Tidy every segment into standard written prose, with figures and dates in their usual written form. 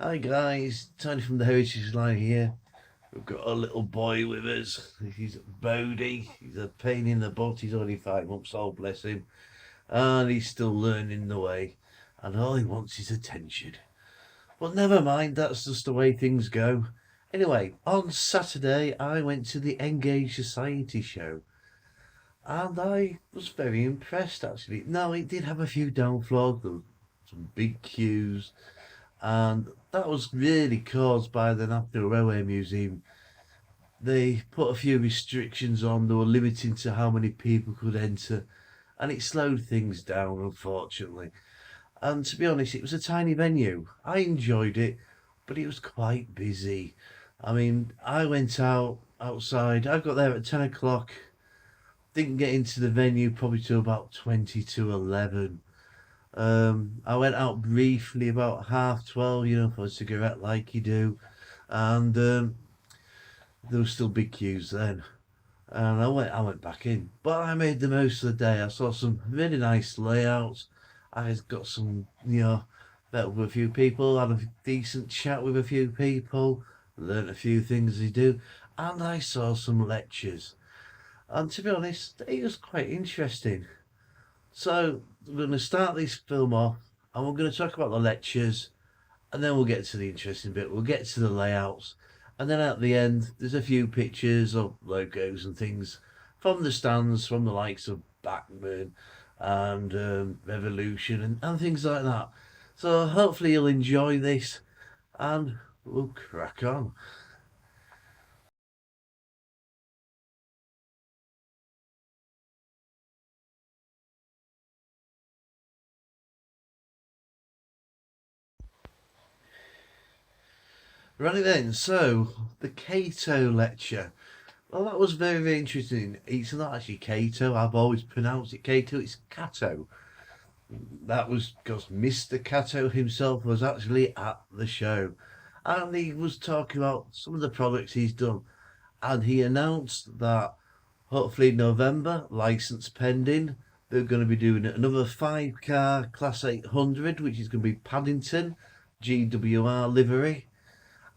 Hi guys, Tony from the Heritage Line here. We've got a little boy with us. He's Bodie. He's a pain in the butt. He's only 5 months old, bless him. And he's still learning the way. And all he wants is attention. But never mind, that's just the way things go. Anyway, on Saturday I went to the Engage Society show. And I was very impressed actually. Now it did have a few downfalls. There were some big queues and that was really caused by the National Railway Museum. They put a few restrictions on, they were limiting to how many people could enter, and it slowed things down, unfortunately. And to be honest, it was a tiny venue. I enjoyed it, but it was quite busy. I mean, I went outside, I got there at 10 o'clock, didn't get into the venue probably till about 20 to 11. I went out briefly about 12:30, for a cigarette like you do, and there were still big queues then. And I went back in, but I made the most of the day. I saw some really nice layouts. I got some, met with a few people, had a decent chat with a few people, learnt a few things they do, and I saw some lectures. And to be honest, it was quite interesting. So we're going to start this film off, and we're going to talk about the lectures, and then we'll get to the interesting bit. We'll get to the layouts, and then at the end, there's a few pictures of logos and things from the stands, from the likes of Backman and Revolution and things like that. So hopefully you'll enjoy this, and we'll crack on. Right then, so the Kato lecture. Well, that was very, very interesting. It's not actually Kato. I've always pronounced it Kato. It's Kato. That was because Mr. Kato himself was actually at the show. And he was talking about some of the products he's done. And he announced that hopefully in November, license pending, they're going to be doing another 5 car Class 800, which is going to be Paddington, GWR livery.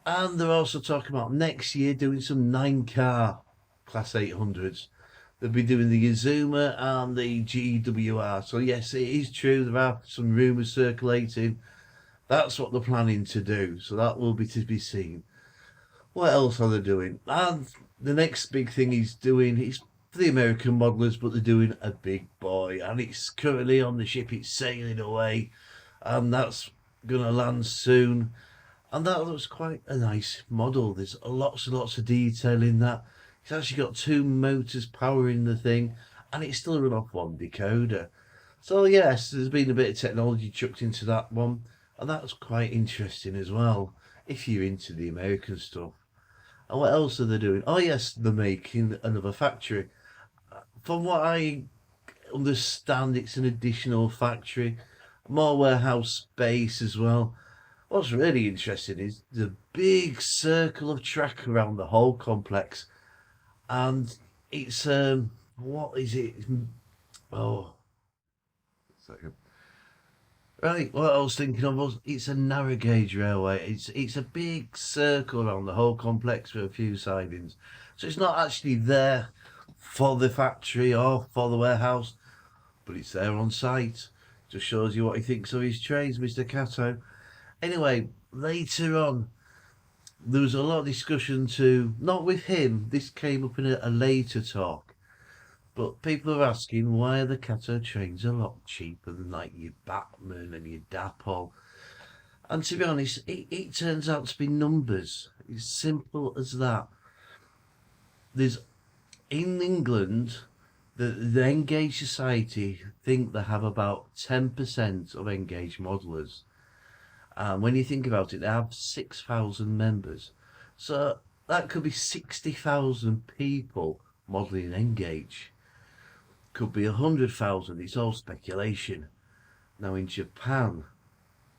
And they're also talking about next year doing some 9 car Class 800s. They'll be doing the Azuma and the GWR. So, yes, it is true. There are some rumours circulating. That's what they're planning to do. So, that will be to be seen. What else are they doing? And the next big thing he's doing is for the American modelers, but they're doing a big boy. And it's currently on the ship, it's sailing away. And that's going to land soon. And that looks quite a nice model. There's lots and lots of detail in that. It's actually got 2 motors powering the thing, and it's still run off one decoder. So yes, there's been a bit of technology chucked into that one, and that's quite interesting as well, if you're into the American stuff. And what else are they doing? Oh yes, they're making another factory. From what I understand, it's an additional factory, more warehouse space as well. What's really interesting is the big circle of track around the whole complex, and it's what is it? Oh, second. Right, what I was thinking of was it's a narrow gauge railway. It's a big circle around the whole complex with a few sidings, so it's not actually there for the factory or for the warehouse, but it's there on site. Just shows you what he thinks of his trains, Mr. Kato. Anyway, later on, there was a lot of discussion too, not with him, this came up in a later talk, but people are asking why are the Kato trains a lot cheaper than like your Batman and your Dapol. And to be honest, it turns out to be numbers. It's simple as that. There's in England, the Engaged Society think they have about 10% of engaged modelers. And when you think about it, they have 6,000 members. So that could be 60,000 people modelling Engage. Could be 100,000. It's all speculation. Now in Japan,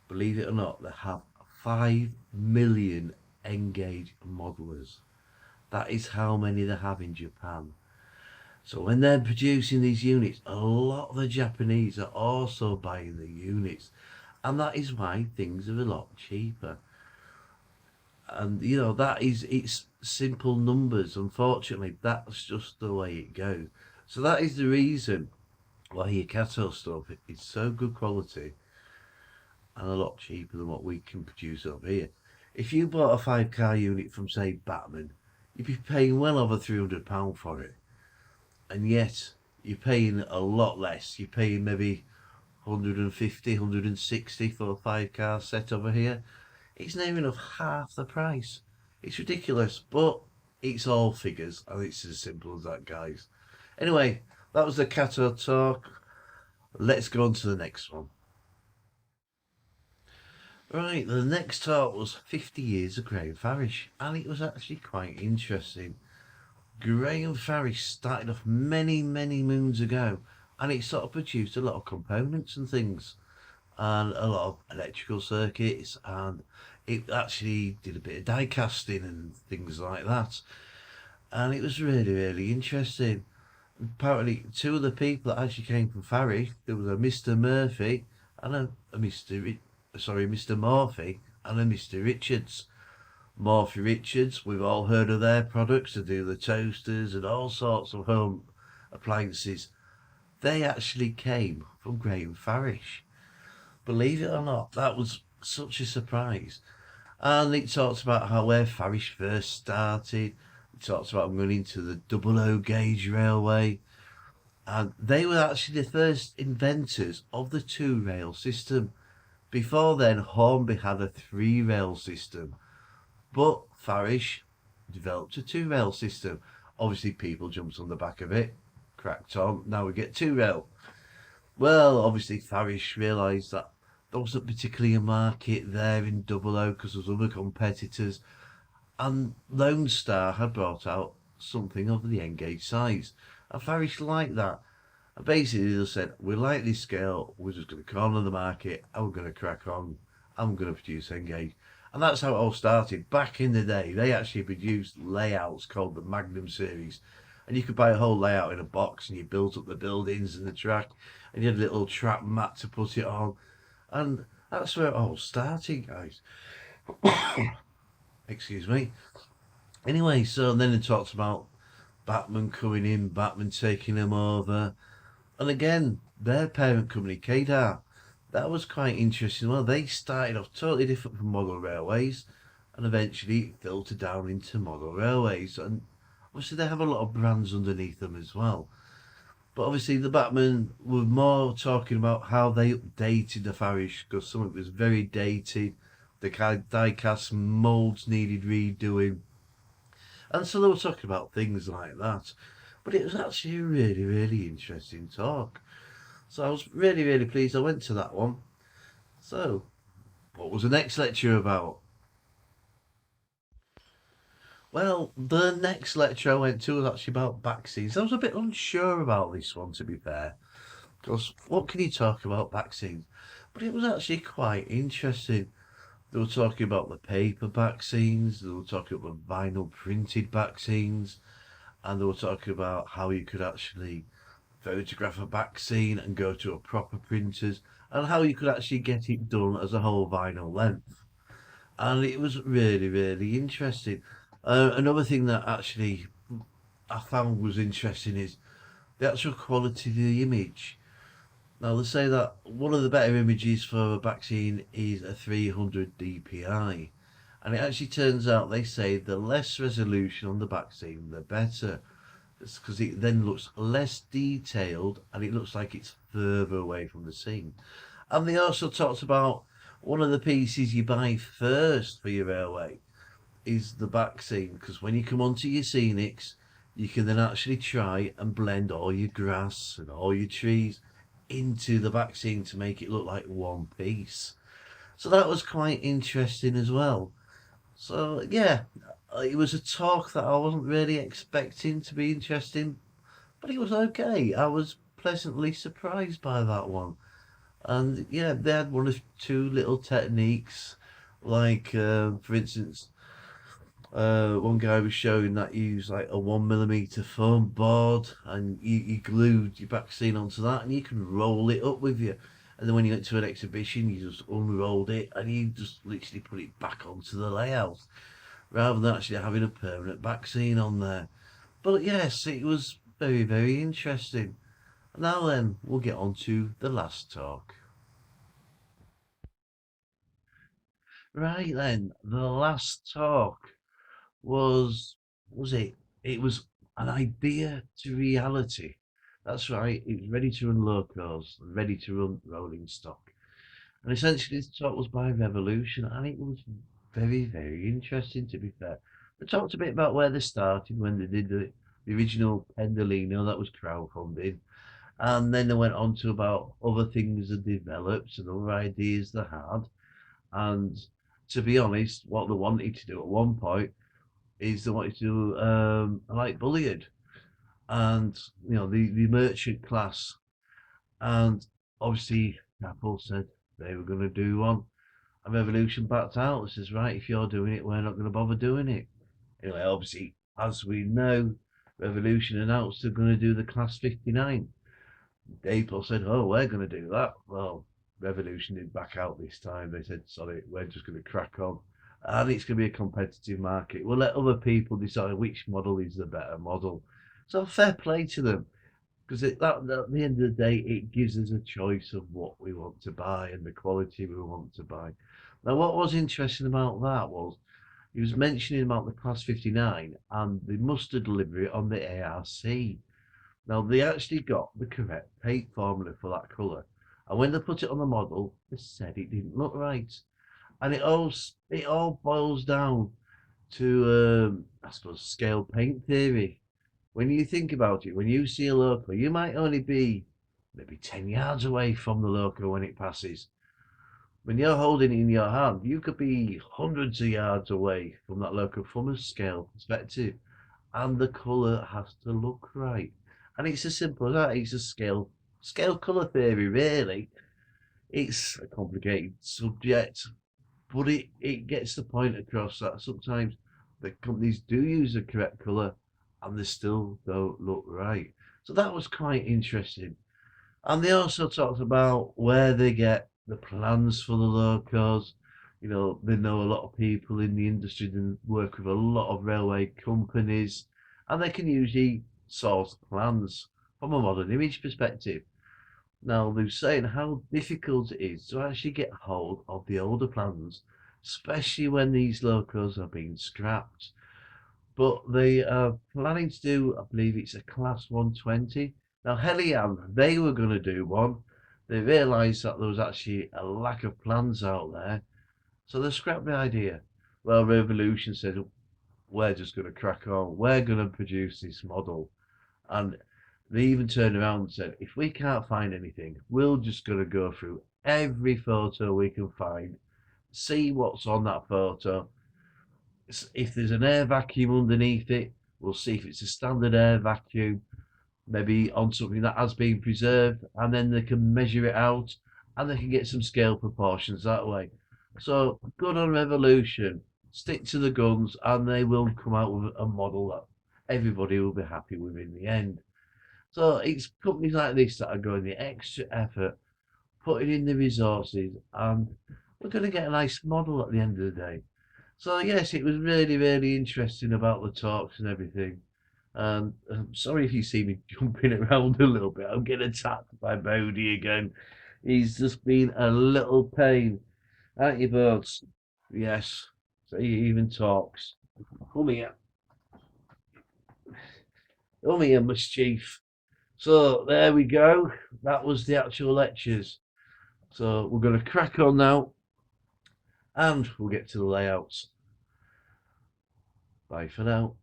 believe it or not, they have 5 million Engage modelers. That is how many they have in Japan. So when they're producing these units, a lot of the Japanese are also buying the units. And that is why things are a lot cheaper. And it's simple numbers. Unfortunately, that's just the way it goes. So that is the reason why your Kato stuff is so good quality and a lot cheaper than what we can produce up here. If you bought a 5 car unit from, say, Batman, you'd be paying well over £300 for it. And yet, you're paying a lot less. You're paying maybe 150, 160 for a 5 car set over here. It's near enough half the price. It's ridiculous, but it's all figures, and it's as simple as that, guys. Anyway, that was the Kato talk. Let's go on to the next one. Right, the next talk was 50 years of Graham Farish, and it was actually quite interesting. Graham Farish started off many, many moons ago, and it sort of produced a lot of components and things, and a lot of electrical circuits, and it actually did a bit of die casting and things like that. And it was really, really interesting. Apparently, two of the people that actually came from Farish, there was a Mr. Murphy and a Mr. Morphy and a Mr. Richards. Morphy Richards, we've all heard of their products to do the toasters and all sorts of home appliances. They actually came from Graham Farish. Believe it or not, that was such a surprise. And it talks about how where Farish first started. It talks about going into the 00 gauge railway. And they were actually the first inventors of the 2-rail system. Before then, Hornby had a 3-rail system. But Farish developed a 2-rail system. Obviously, people jumped on the back of it, cracked on. Now we get 2-rail. Well, obviously, Farish realised that there wasn't particularly a market there in 00 because there was other competitors. And Lone Star had brought out something of the N-gauge size. And Farish liked that. And basically, they said, we like this scale, we're just going to corner the market, and we're going to crack on, and we're going to produce N-gauge. And that's how it all started. Back in the day, they actually produced layouts called the Magnum series. And you could buy a whole layout in a box, and you built up the buildings and the track, and you had a little trap mat to put it on. And that's where it all started, guys. Excuse me. Anyway, so then it talks about Batman coming in, Batman taking them over. And again, their parent company, Kadar, that was quite interesting. Well, they started off totally different from model railways, and eventually filtered down into model railways. And obviously, they have a lot of brands underneath them as well. But obviously, the Batman were more talking about how they updated the Farish, because some of it was very dated. The die-cast moulds needed redoing. And so they were talking about things like that. But it was actually a really, really interesting talk. So I was really, really pleased I went to that one. So, what was the next lecture about? Well, the next lecture I went to was actually about Backscenes. I was a bit unsure about this one, to be fair. Because what can you talk about Backscenes? But it was actually quite interesting. They were talking about the paper Backscenes. They were talking about vinyl printed Backscenes. And they were talking about how you could actually photograph a Backscene and go to a proper printers, and how you could actually get it done as a whole vinyl length. And it was really, really interesting. Another thing that actually I found was interesting is the actual quality of the image. Now, they say that one of the better images for a Backscene is a 300 dpi. And it actually turns out, they say, the less resolution on the Backscene, the better. It's because it then looks less detailed and it looks like it's further away from the scene. And they also talked about one of the pieces you buy first for your railway is the Backscene, because when you come onto your scenics, you can then actually try and blend all your grass and all your trees into the Backscene to make it look like one piece. So that was quite interesting as well. So yeah, it was a talk that I wasn't really expecting to be interesting, but it was okay. I was pleasantly surprised by that one. And yeah, they had one or two little techniques, like for instance, one guy was showing that you use like a 1mm foam board, and you glued your Backscene onto that, and you can roll it up with you. And then when you went to an exhibition, you just unrolled it and you just literally put it back onto the layout. rather than actually having a permanent Backscene on there. But yes, it was very, very interesting. Now then, we'll get on to the last talk. Right then, the last talk was it? It was an idea to reality. That's right, it was ready to run locals, ready to run rolling stock. And essentially this talk was by Revolution and it was very, very interesting to be fair. They talked a bit about where they started when they did the original Pendolino that was crowdfunding. And then they went on to about other things they developed and other ideas they had. And to be honest, what they wanted to do at one point is they wanted to do like Bulliard and the merchant class. And obviously Apple said they were going to do one. And Revolution backed out and says, right, if you're doing it, we're not going to bother doing it. Anyway, obviously, as we know, Revolution announced they're going to do the Class 59. Apple said, oh, we're going to do that. Well, Revolution did back out this time. They said, sorry, we're just going to crack on. And it's going to be a competitive market. We'll let other people decide which model is the better model. So fair play to them. Because at the end of the day, it gives us a choice of what we want to buy and the quality we want to buy. Now, what was interesting about that was he was mentioning about the Class 59 and they must deliver it on the ARC. Now, they actually got the correct paint formula for that colour. And when they put it on the model, they said it didn't look right. And it all boils down to, I suppose, scale paint theory. When you think about it, when you see a loco, you might only be maybe 10 yards away from the loco when it passes. When you're holding it in your hand, you could be hundreds of yards away from that loco from a scale perspective. And the colour has to look right. And it's as simple as that. It's a scale colour theory, really. It's a complicated subject, but it gets the point across that sometimes the companies do use the correct colour and they still don't look right. So that was quite interesting. And they also talked about where they get the plans for the locos. They know a lot of people in the industry and work with a lot of railway companies, and they can usually source plans from a modern image perspective. Now, they're saying how difficult it is to actually get hold of the older plans, especially when these locos are being scrapped. But they are planning to do, I believe it's a Class 120. Now, Helian, they were going to do one. They realised that there was actually a lack of plans out there, so they scrapped the idea. Well, Revolution said, we're just going to crack on. We're going to produce this model. And they even turned around and said, if we can't find anything, we're just going to go through every photo we can find, see what's on that photo. If there's an air vacuum underneath it, we'll see if it's a standard air vacuum, maybe on something that has been preserved, and then they can measure it out and they can get some scale proportions that way. So good on Revolution, stick to the guns, and they will come out with a model that everybody will be happy with in the end. So it's companies like this that are going the extra effort, putting in the resources, and we're going to get a nice model at the end of the day. So yes, it was really, really interesting about the talks and everything. And I'm sorry if you see me jumping around a little bit. I'm getting attacked by Bodie again. He's just been a little pain. Aren't you, Birds? Yes. So he even talks. Come here. Come here, mischief. So there we go. That was the actual lectures. So we're going to crack on now and we'll get to the layouts. Bye for now.